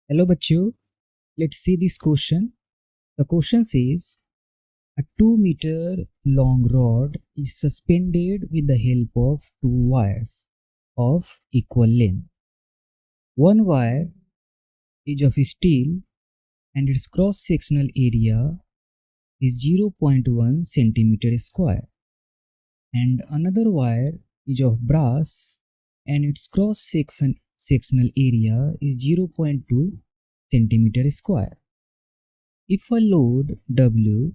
Hello bachcho, let's see this question. The question says a 2-meter long rod is suspended with the help of two wires of equal length. One wire is of steel and its cross-sectional area is 0.1 centimeter square, and another wire is of brass and its cross-sectional area is 0.2 centimeter square. If a load W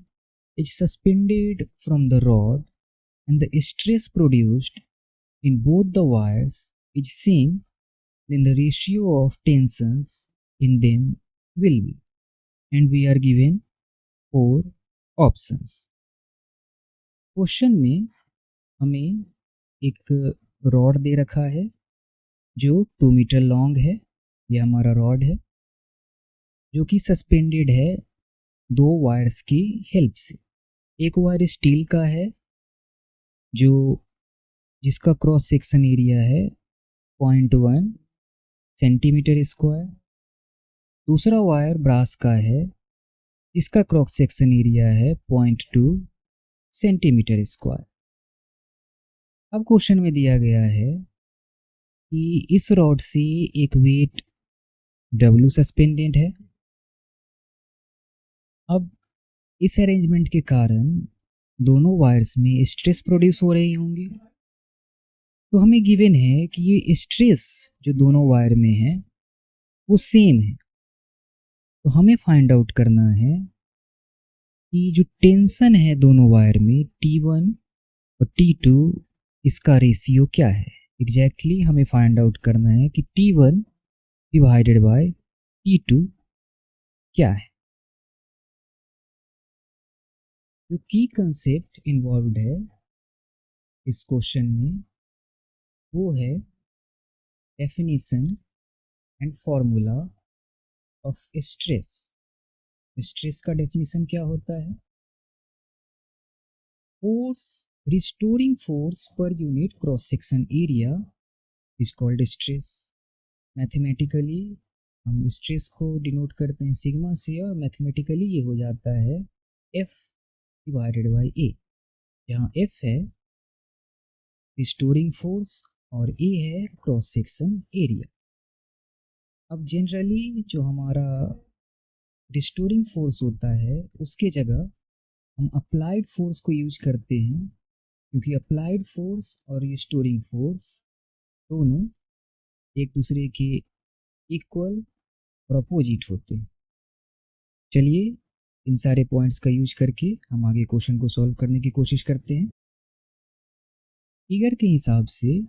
is suspended from the rod and the stress produced in both the wires is same, then the ratio of tensions in them will be, and we are given 4 options. Question में हमें एक rod दे रखा है जो 2 metre long है, यह हमारा rod है जो कि सस्पेंडेड है दो वायर्स की हेल्प से। एक वायर स्टील का है जिसका क्रॉस सेक्शन एरिया है 0.1 सेंटीमीटर स्क्वायर। दूसरा वायर ब्रास का है जिसका क्रॉस सेक्शन एरिया है 0.2 सेंटीमीटर स्क्वायर। अब क्वेश्चन में दिया गया है कि इस रॉड से एक वेट W सस्पेंडेड है। अब इस अरेंजमेंट के कारण दोनों वायर्स में स्ट्रेस प्रोड्यूस हो रही होंगी, तो हमें गिवन है कि ये स्ट्रेस जो दोनों वायर में है वो सेम है। तो हमें फाइंड आउट करना है कि जो टेंशन है दोनों वायर में T1 और T2 इसका रेशियो क्या है। एग्जैक्टली हमें फाइंड आउट करना है कि T1 डिवाइडेड बाय T2 क्या है। जो की कंसेप्ट इन्वॉल्व्ड है इस क्वेश्चन में वो है definition and formula of stress. Stress का डेफिनेशन क्या होता है? Force restoring force per unit cross section area is called stress. Mathematically हम स्ट्रेस को डिनोट करते हैं सिग्मा से, और मैथमेटिकली ये हो जाता है F डिवाइडेड बाई A। यहाँ F है रिस्टोरिंग फोर्स और A है क्रॉस सेक्शन एरिया। अब जनरली जो हमारा रिस्टोरिंग फोर्स होता है उसके जगह हम अप्लाइड फोर्स को यूज करते हैं, क्योंकि अप्लाइड फोर्स और रिस्टोरिंग फोर्स दोनों एक दूसरे के इक्वल और अपोजिट होते हैं। चलिए इन सारे पॉइंट्स का यूज करके हम आगे क्वेश्चन को सॉल्व करने की कोशिश करते हैं। फिगर के हिसाब से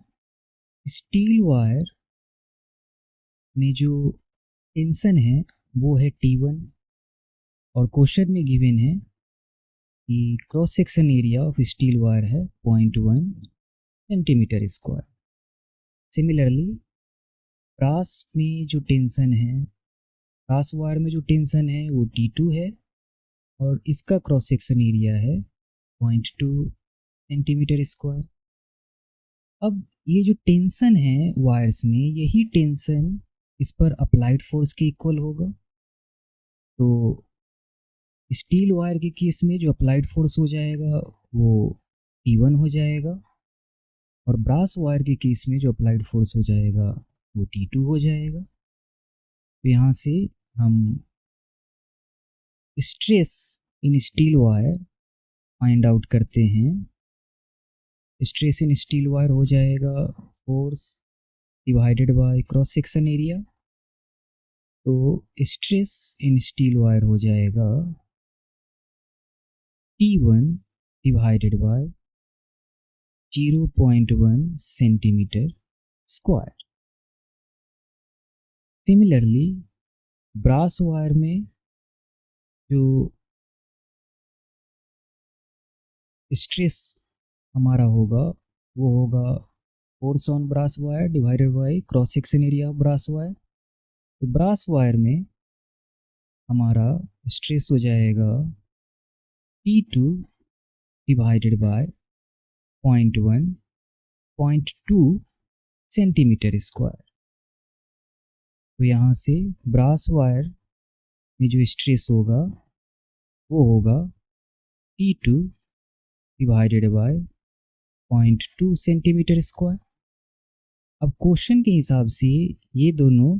स्टील वायर में जो टेंशन है वो है T1, और क्वेश्चन में गिवन है कि cross section area of steel wire है 0.1 सेंटीमीटर स्क्वायर। सिमिलरली ब्रास में जो टेंशन है, ब्रास वायर में जो टेंशन है वो T2 है और इसका क्रॉस सेक्शन एरिया है 0.2 सेंटीमीटर स्क्वायर। अब ये जो टेंशन है वायर्स में, यही टेंशन इस पर अप्लाइड फोर्स के इक्वल होगा। तो स्टील वायर के केस में जो अप्लाइड फोर्स हो जाएगा वो T1 हो जाएगा, और ब्रास वायर के केस में जो अप्लाइड फोर्स हो जाएगा वो T2 हो जाएगा। तो यहाँ से हम stress in steel wire find out करते हैं। स्ट्रेस इन स्टील वायर हो जाएगा force divided by cross section area. तो स्ट्रेस इन स्टील वायर हो जाएगा T1 divided by 0.1 centimetre square. Similarly brass wire में जो स्ट्रेस हमारा होगा वो होगा force on brass wire divided by cross section area of brass wire. तो ब्रास वायर में हमारा स्ट्रेस हो जाएगा T2 divided by 0.2 centimetre square. तो यहाँ से ब्रास वायर में जो स्ट्रेस होगा वो होगा T2 divided by 0.2 centimetre square. अब क्वेश्चन के हिसाब से ये दोनों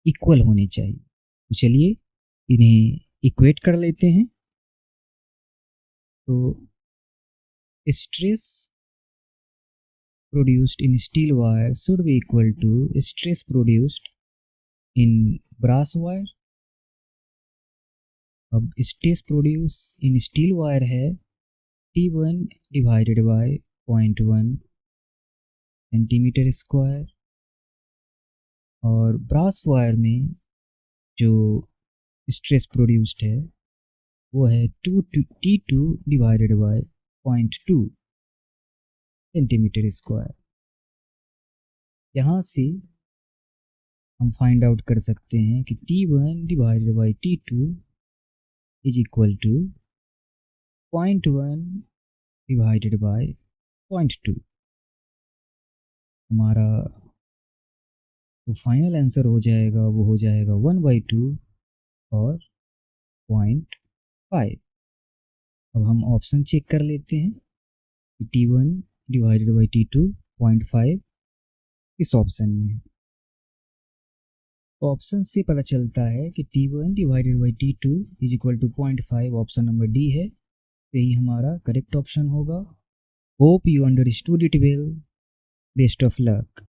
इक्वल होने चाहिए, तो चलिए इन्हें इक्वेट कर लेते हैं। तो stress produced in steel wire should be equal to stress produced in brass wire। अब stress produce in steel wire है T1 divided by 0.1 centimetre square, और ब्रास वायर में जो स्ट्रेस प्रोड्यूस्ड है वो है T2 divided by 0.2 centimetre square. यहाँ से हम फाइंड आउट कर सकते हैं कि T1 divided by T2 is equal to 0.1 divided by 0.2। हमारा जो फाइनल आंसर हो जाएगा वो हो जाएगा 1/2 और 0.5। अब हम ऑप्शन चेक कर लेते हैं कि T1 डिवाइडेड बाई T2 0.5 इस ऑप्शन में है। ऑप्शन से पता चलता है कि T1 divided by T2 is equal to 0.5 option number D है। यही हमारा करेक्ट ऑप्शन होगा। Hope you understood it well. Best of luck.